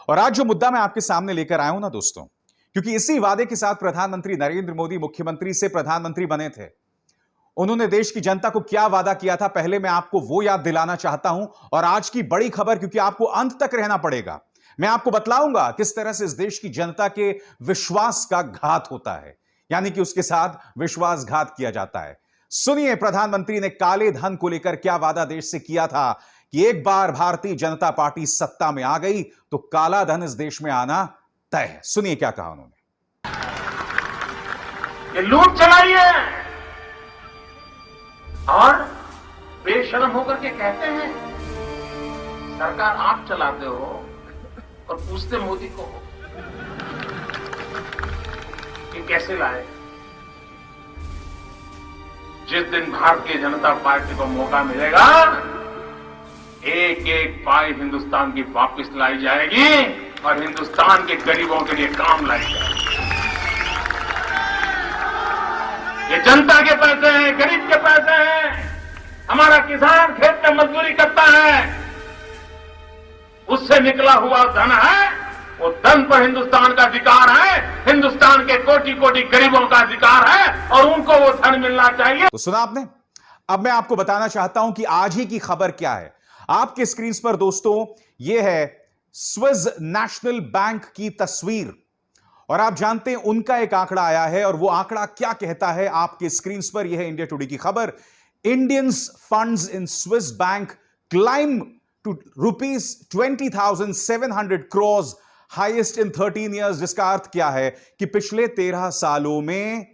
और आज जो मुद्दा मैं आपके सामने लेकर आया हूं ना दोस्तों, क्योंकि इसी वादे के साथ प्रधानमंत्री नरेंद्र मोदी मुख्यमंत्री से प्रधानमंत्री बने थे। उन्होंने देश की जनता को क्या वादा किया था, पहले मैं आपको वो याद दिलाना चाहता हूं। और आज की बड़ी खबर, क्योंकि आपको अंत तक रहना पड़ेगा, मैं आपको बतलाऊंगा किस तरह से इस देश की जनता के विश्वास का घात होता है, यानी कि उसके साथ विश्वासघात किया जाता है। सुनिए, प्रधानमंत्री ने काले धन को लेकर क्या वादा देश से किया था कि एक बार भारतीय जनता पार्टी सत्ता में आ गई तो काला धन इस देश में आना तय है। सुनिए क्या कहा उन्होंने। ये लूट चलाई है और बेशर्म होकर के कहते हैं सरकार आप चलाते हो और पूछते मोदी को कि कैसे लाए। जिस दिन भारतीय जनता पार्टी को मौका मिलेगा, एक एक पाई हिंदुस्तान की वापस लाई जाएगी और हिंदुस्तान के गरीबों के लिए काम लाई जाएगी। ये जनता के पैसे हैं, गरीब के पैसे हैं। हमारा किसान खेत में मजदूरी करता है, उससे निकला हुआ धन है, वो धन पर हिंदुस्तान का अधिकार है, हिंदुस्तान के कोटि कोटि गरीबों का अधिकार है और उनको वो धन मिलना चाहिए। तो सुना आपने। अब मैं आपको बताना चाहता हूं कि आज ही की खबर क्या है। आपके स्क्रीन पर दोस्तों यह है स्विस नेशनल बैंक की तस्वीर, और आप जानते हैं उनका एक आंकड़ा आया है, और वो आंकड़ा क्या कहता है आपके स्क्रीन पर। यह है इंडिया टुडे की खबर। Indians funds in Swiss bank climb to ₹20,700 crores, highest in 13 years। जिसका अर्थ क्या है कि पिछले 13 सालों में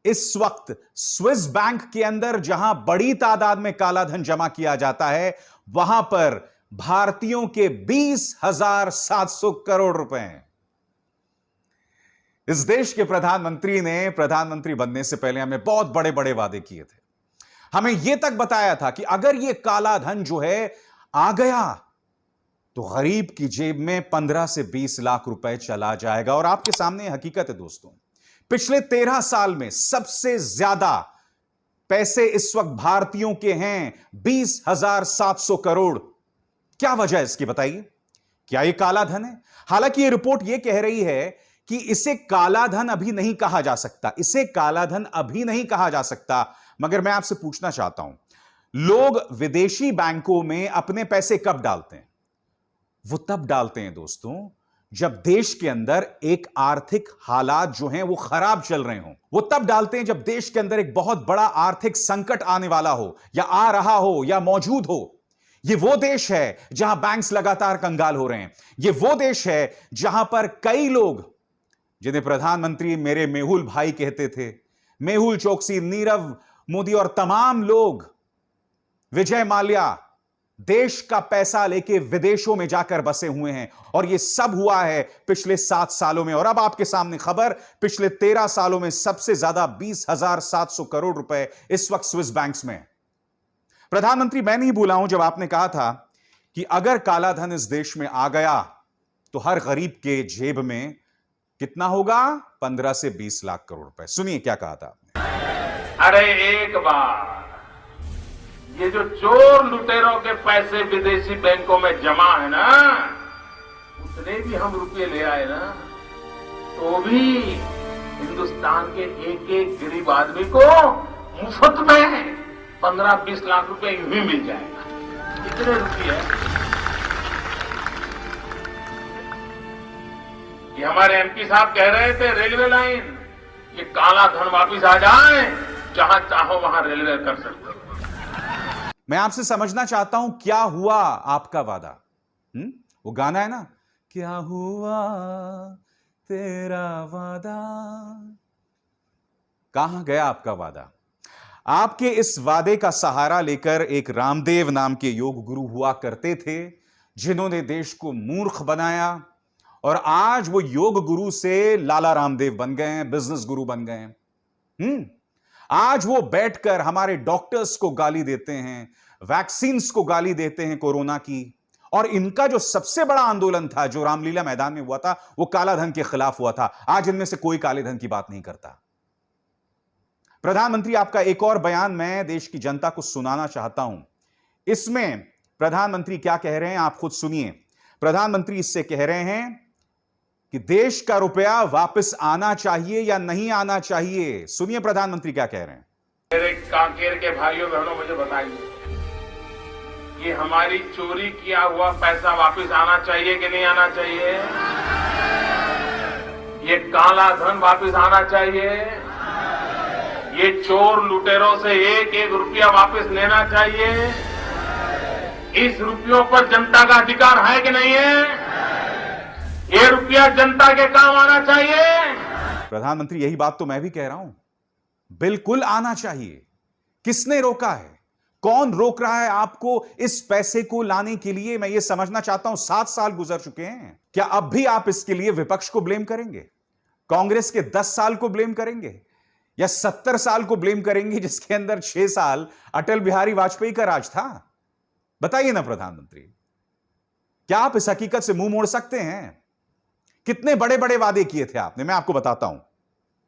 इस वक्त स्विस बैंक के अंदर जहां बड़ी तादाद में काला धन जमा किया जाता है, वहां पर भारतीयों के 20,700 करोड़ रुपए हैं। इस देश के प्रधानमंत्री ने प्रधानमंत्री बनने से पहले हमें बहुत बड़े बड़े वादे किए थे। हमें यह तक बताया था कि अगर यह काला धन जो है आ गया तो गरीब की जेब में 15 से 20 लाख रुपए चला जाएगा। और आपके सामने हकीकत है दोस्तों, पिछले 13 साल में सबसे ज्यादा पैसे इस वक्त भारतीयों के हैं, 20,700 करोड़। क्या वजह है इसकी बताइए? क्या यह काला धन है? हालांकि यह रिपोर्ट यह कह रही है कि इसे काला धन अभी नहीं कहा जा सकता, इसे काला धन अभी नहीं कहा जा सकता। मगर मैं आपसे पूछना चाहता हूं, लोग विदेशी बैंकों में अपने पैसे कब डालते हैं? वो तब डालते हैं दोस्तों जब देश के अंदर एक आर्थिक हालात जो हैं वो खराब चल रहे हों। वो तब डालते हैं जब देश के अंदर एक बहुत बड़ा आर्थिक संकट आने वाला हो, या आ रहा हो, या मौजूद हो। ये वो देश है जहां बैंक्स लगातार कंगाल हो रहे हैं। ये वो देश है जहां पर कई लोग, जिन्हें प्रधानमंत्री मेरे मेहुल भाई कहते थे, मेहुल चोकसी, नीरव मोदी और तमाम लोग, विजय माल्या, देश का पैसा लेके विदेशों में जाकर बसे हुए हैं। और यह सब हुआ है पिछले 7 सालों में। और अब आपके सामने खबर, पिछले 13 सालों में सबसे ज्यादा 20,700 करोड़ रुपए इस वक्त स्विस बैंक्स में। प्रधानमंत्री मैं नहीं भूला हूं जब आपने कहा था कि अगर काला धन इस देश में आ गया तो हर गरीब के जेब में कितना होगा? 15 से 20 लाख करोड़ रुपए। सुनिए क्या कहा था आपने। अरे एक बार ये जो चोर लुटेरों के पैसे विदेशी बैंकों में जमा है ना, उतने भी हम रुपये ले आए ना, तो भी हिंदुस्तान के एक एक गरीब आदमी को मुफ्त में 15-20 लाख रुपए यूं ही मिल जाएगा। कितने रुपये? ये हमारे एमपी साहब कह रहे थे रेलवे लाइन, ये काला धन वापिस आ जाए, जहां चाहो वहां रेलवे कर सकते हो। मैं आपसे समझना चाहता हूं क्या हुआ आपका वादा। वो गाना है ना, क्या हुआ तेरा वादा, कहां गया आपका वादा? आपके इस वादे का सहारा लेकर एक रामदेव नाम के योग गुरु हुआ करते थे, जिन्होंने देश को मूर्ख बनाया, और आज वो योग गुरु से लाला रामदेव बन गए हैं, बिजनेस गुरु बन गए हैं। आज वो बैठकर हमारे डॉक्टर्स को गाली देते हैं, वैक्सीन्स को गाली देते हैं कोरोना की। और इनका जो सबसे बड़ा आंदोलन था, जो रामलीला मैदान में हुआ था, वो काला धन के खिलाफ हुआ था। आज इनमें से कोई काले धन की बात नहीं करता। प्रधानमंत्री, आपका एक और बयान मैं देश की जनता को सुनाना चाहता हूं। इसमें प्रधानमंत्री क्या कह रहे हैं आप खुद सुनिए। प्रधानमंत्री इससे कह रहे हैं कि देश का रुपया वापस आना चाहिए या नहीं आना चाहिए। सुनिए प्रधानमंत्री क्या कह रहे हैं। मेरे कांकेर के भाइयों बहनों, मुझे बताइए, ये हमारी चोरी किया हुआ पैसा वापस आना चाहिए कि नहीं आना चाहिए? ये काला धन वापस आना चाहिए? ये चोर लुटेरों से एक एक रुपया वापस लेना चाहिए? इस रुपयों पर जनता का अधिकार है कि नहीं है? ये रुपया जनता के काम आना चाहिए। प्रधानमंत्री यही बात तो मैं भी कह रहा हूं, बिल्कुल आना चाहिए। किसने रोका है? कौन रोक रहा है आपको इस पैसे को लाने के लिए? मैं ये समझना चाहता हूं, 7 साल गुजर चुके हैं, क्या अब भी आप इसके लिए विपक्ष को ब्लेम करेंगे? कांग्रेस के 10 साल को ब्लेम करेंगे या 70 साल को ब्लेम करेंगे, जिसके अंदर 6 साल अटल बिहारी वाजपेयी का राज था? बताइए ना प्रधानमंत्री, क्या आप इस हकीकत से मुंह मोड़ सकते हैं? कितने बड़े बड़े वादे किए थे आपने, मैं आपको बताता हूं।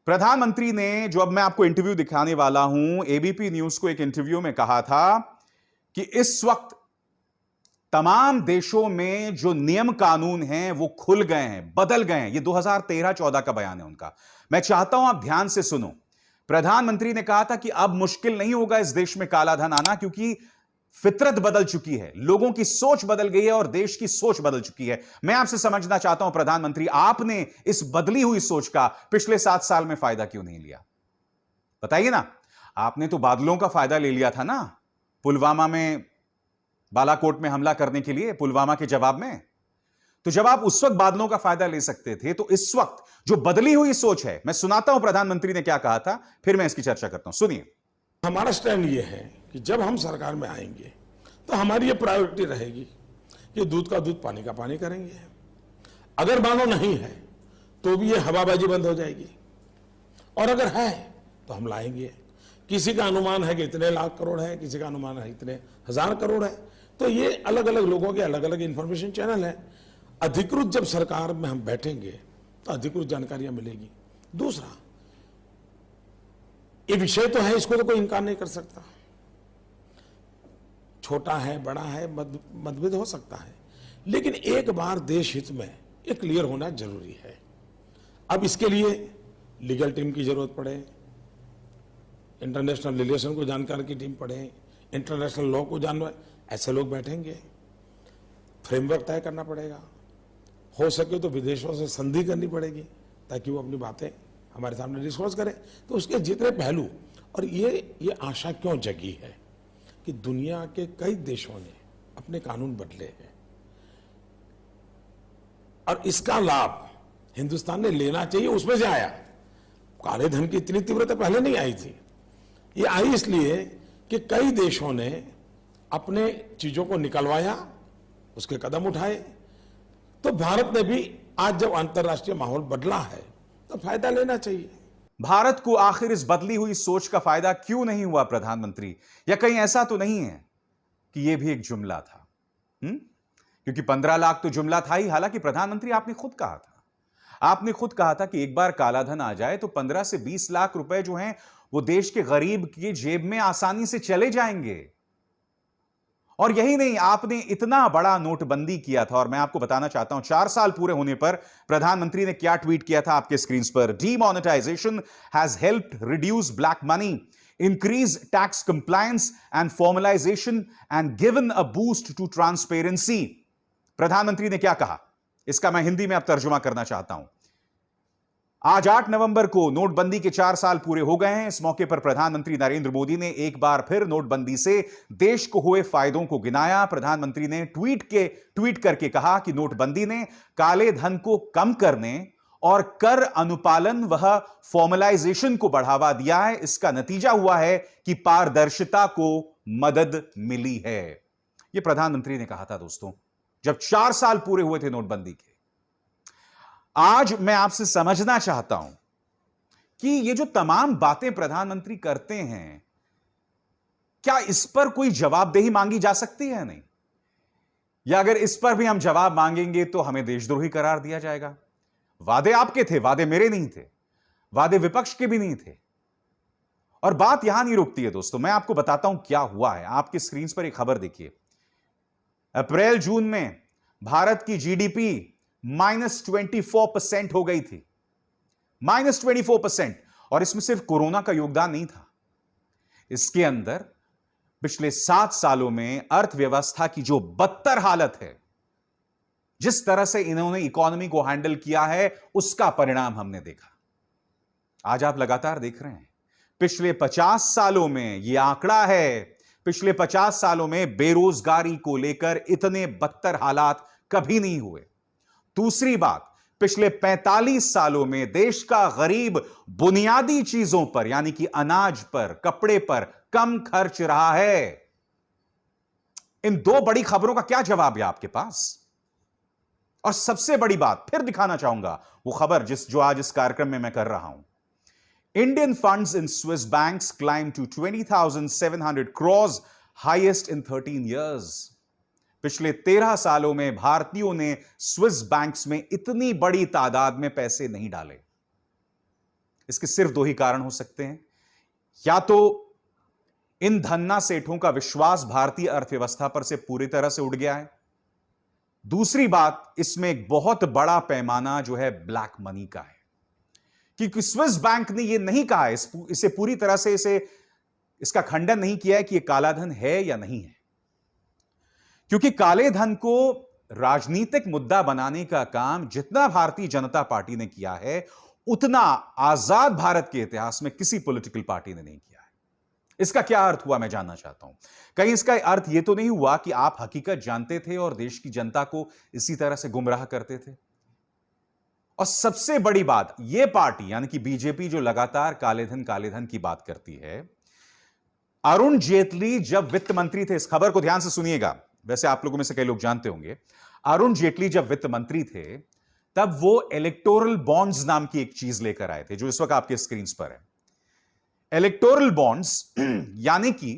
प्रधानमंत्री ने, जो अब मैं आपको इंटरव्यू दिखाने वाला हूं, एबीपी न्यूज को एक इंटरव्यू में कहा था कि इस वक्त तमाम देशों में जो नियम कानून हैं वो खुल गए हैं, बदल गए हैं। ये 2013-14 का बयान है उनका। मैं चाहता हूं आप ध्यान से सुनो। प्रधानमंत्री ने कहा था कि अब मुश्किल नहीं होगा इस देश में काला धन आना, क्योंकि फितरत बदल चुकी है, लोगों की सोच बदल गई है और देश की सोच बदल चुकी है। मैं आपसे समझना चाहता हूं प्रधानमंत्री, आपने इस बदली हुई सोच का पिछले 7 साल में फायदा क्यों नहीं लिया? बताइए ना। आपने तो बादलों का फायदा ले लिया था ना, पुलवामा में, बालाकोट में हमला करने के लिए, पुलवामा के जवाब में। तो जब आप उस वक्त बादलों का फायदा ले सकते थे, तो इस वक्त जो बदली हुई सोच है, मैं सुनाता हूं प्रधानमंत्री ने क्या कहा था, फिर मैं इसकी चर्चा करता हूं। सुनिए। हमारा स्टैंड ये है कि जब हम सरकार में आएंगे तो हमारी ये प्रायोरिटी रहेगी कि दूध का दूध, पानी का पानी करेंगे। अगर मानो नहीं है तो भी ये हवाबाजी बंद हो जाएगी, और अगर है तो हम लाएंगे। किसी का अनुमान है कि इतने लाख करोड़ है, किसी का अनुमान है इतने हजार करोड़ है, तो ये अलग अलग लोगों के अलग अलग इंफॉर्मेशन चैनल है। अधिकृत जब सरकार में हम बैठेंगे तो अधिकृत जानकारियां मिलेगी। दूसरा, ये विषय तो है, इसको तो कोई इनकार नहीं कर सकता। छोटा है, बड़ा है, मतभेद हो सकता है, लेकिन एक बार देश हित में ये क्लियर होना जरूरी है। अब इसके लिए लीगल टीम की जरूरत पड़े, इंटरनेशनल रिलेशन को जानकार की टीम पड़े, इंटरनेशनल लॉ को जानना, ऐसे लोग बैठेंगे, फ्रेमवर्क तय करना पड़ेगा। हो सके तो विदेशों से संधि करनी पड़ेगी ताकि वो अपनी बातें हमारे सामने डिस्कस करें। तो उसके जितने पहलू, और ये आशा क्यों जगी है कि दुनिया के कई देशों ने अपने कानून बदले हैं और इसका लाभ हिंदुस्तान ने लेना चाहिए, उसमें से आया। काले धन की इतनी तीव्रता पहले नहीं आई थी। ये आई इसलिए कि कई देशों ने अपने चीजों को निकलवाया, उसके कदम उठाए। तो भारत ने भी आज जब अंतर्राष्ट्रीय माहौल बदला है तो फायदा लेना चाहिए। भारत को आखिर इस बदली हुई सोच का फायदा क्यों नहीं हुआ प्रधानमंत्री? या कहीं ऐसा तो नहीं है कि यह भी एक जुमला था? क्योंकि 15 लाख तो जुमला था ही। हालांकि प्रधानमंत्री, आपने खुद कहा था कि एक बार काला धन आ जाए तो 15 से 20 लाख रुपए जो हैं वो देश के गरीब की जेब में आसानी से चले जाएंगे। और यही नहीं, आपने इतना बड़ा नोटबंदी किया था। और मैं आपको बताना चाहता हूं, 4 साल पूरे होने पर प्रधानमंत्री ने क्या ट्वीट किया था आपके स्क्रीन पर। Demonetisation has helped reduce black money, increase tax compliance and formalisation and given a boost to transparency. प्रधानमंत्री ने क्या कहा, इसका मैं हिंदी में अब तर्जुमा करना चाहता हूं। आज 8 नवंबर को नोटबंदी के 4 साल पूरे हो गए हैं। इस मौके पर प्रधानमंत्री नरेंद्र मोदी ने एक बार फिर नोटबंदी से देश को हुए फायदों को गिनाया। प्रधानमंत्री ने ट्वीट करके कहा कि नोटबंदी ने काले धन को कम करने और कर अनुपालन व फॉर्मलाइजेशन को बढ़ावा दिया है। इसका नतीजा हुआ है कि पारदर्शिता को मदद मिली है। यह प्रधानमंत्री ने कहा था दोस्तों, जब 4 साल पूरे हुए थे नोटबंदी के। आज मैं आपसे समझना चाहता हूं कि ये जो तमाम बातें प्रधानमंत्री करते हैं, क्या इस पर कोई जवाबदेही मांगी जा सकती है? नहीं, या अगर इस पर भी हम जवाब मांगेंगे तो हमें देशद्रोही करार दिया जाएगा। वादे आपके थे, वादे मेरे नहीं थे, वादे विपक्ष के भी नहीं थे। और बात यहां नहीं रुकती है दोस्तों, मैं आपको बताता हूं क्या हुआ है। आपकी स्क्रीन पर एक खबर देखिए। अप्रैल जून में भारत की जीडीपी -24% हो गई थी, -24%। और इसमें सिर्फ कोरोना का योगदान नहीं था, इसके अंदर पिछले 7 सालों में अर्थव्यवस्था की जो बदतर हालत है, जिस तरह से इन्होंने इकोनॉमी को हैंडल किया है, उसका परिणाम हमने देखा। आज आप लगातार देख रहे हैं, पिछले 50 सालों में यह आंकड़ा है, पिछले 50 सालों में बेरोजगारी को लेकर इतने बदतर हालात कभी नहीं हुए। दूसरी बात, पिछले 45 सालों में देश का गरीब बुनियादी चीजों पर यानी कि अनाज पर, कपड़े पर कम खर्च रहा है। इन दो बड़ी खबरों का क्या जवाब है आपके पास? और सबसे बड़ी बात फिर दिखाना चाहूंगा, वो खबर जो आज इस कार्यक्रम में मैं कर रहा हूं। Indian funds in Swiss banks climbed to 20,700 crores, highest in 13 years. पिछले 13 सालों में भारतीयों ने स्विस बैंक्स में इतनी बड़ी तादाद में पैसे नहीं डाले। इसके सिर्फ दो ही कारण हो सकते हैं, या तो इन धन्ना सेठों का विश्वास भारतीय अर्थव्यवस्था पर से पूरी तरह से उड़ गया है। दूसरी बात, इसमें एक बहुत बड़ा पैमाना जो है ब्लैक मनी का है, क्योंकि स्विस बैंक ने यह नहीं कहा है, इसे पूरी तरह से इसका खंडन नहीं किया है कि यह काला धन है या नहीं है, क्योंकि काले धन को राजनीतिक मुद्दा बनाने का काम जितना भारतीय जनता पार्टी ने किया है, उतना आजाद भारत के इतिहास में किसी पॉलिटिकल पार्टी ने नहीं किया है। इसका क्या अर्थ हुआ, मैं जानना चाहता हूं। कहीं इसका अर्थ यह तो नहीं हुआ कि आप हकीकत जानते थे और देश की जनता को इसी तरह से गुमराह करते थे? और सबसे बड़ी बात, यह पार्टी यानी कि बीजेपी जो लगातार काले धन की बात करती है, अरुण जेटली जब वित्त मंत्री थे, इस खबर को ध्यान से सुनिएगा, वैसे आप लोगों में से कई लोग जानते होंगे, अरुण जेटली जब वित्त मंत्री थे तब वो इलेक्टोरल बॉन्ड्स नाम की एक चीज लेकर आए थे, जो इस वक्त आपके स्क्रीन पर है। इलेक्टोरल बॉन्ड्स यानी कि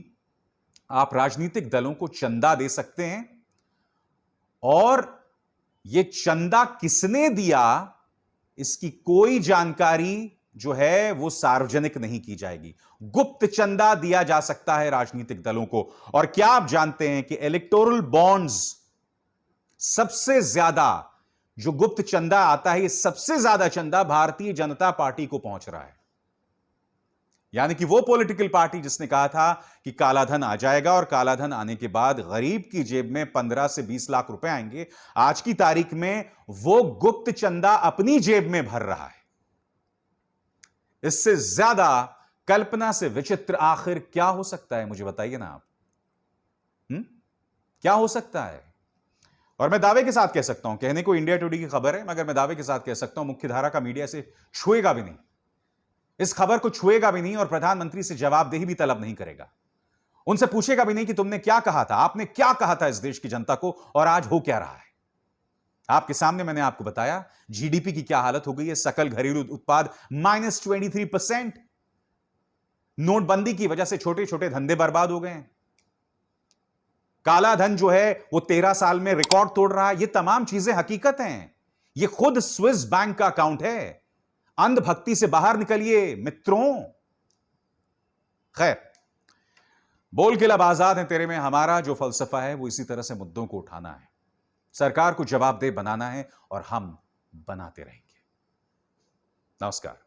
आप राजनीतिक दलों को चंदा दे सकते हैं और यह चंदा किसने दिया, इसकी कोई जानकारी जो है वो सार्वजनिक नहीं की जाएगी। गुप्त चंदा दिया जा सकता है राजनीतिक दलों को। और क्या आप जानते हैं कि इलेक्टोरल बॉन्ड्स सबसे ज्यादा जो गुप्त चंदा आता है, ये सबसे ज्यादा चंदा भारतीय जनता पार्टी को पहुंच रहा है। यानी कि वो पॉलिटिकल पार्टी जिसने कहा था कि काला धन आ जाएगा और काला धन आने के बाद गरीब की जेब में 15 से 20 लाख रुपए आएंगे, आज की तारीख में वो गुप्त चंदा अपनी जेब में भर रहा है। इससे ज्यादा कल्पना से विचित्र आखिर क्या हो सकता है, मुझे बताइए ना आप। क्या हो सकता है? और मैं दावे के साथ कह सकता हूं, कहने को इंडिया टुडे की खबर है, मगर मैं दावे के साथ कह सकता हूं मुख्यधारा का मीडिया से छुएगा भी नहीं, इस खबर को छुएगा भी नहीं और प्रधानमंत्री से जवाबदेही भी तलब नहीं करेगा। उनसे पूछेगा भी नहीं कि तुमने क्या कहा था, आपने क्या कहा था इस देश की जनता को और आज हो क्या रहा है। आपके सामने मैंने आपको बताया जीडीपी की क्या हालत हो गई है, सकल घरेलू उत्पाद -23%। नोटबंदी की वजह से छोटे छोटे धंधे बर्बाद हो गए हैं। काला धन जो है वो 13 साल में रिकॉर्ड तोड़ रहा है। ये तमाम चीजें हकीकत हैं। ये खुद स्विस बैंक का अकाउंट है। अंधभक्ति से बाहर निकलिए मित्रों। खैर, बोल के लब आजाद है तेरे में हमारा जो फलसफा है वो इसी तरह से मुद्दों को उठाना है, सरकार को जवाबदेह बनाना है और हम बनाते रहेंगे। नमस्कार।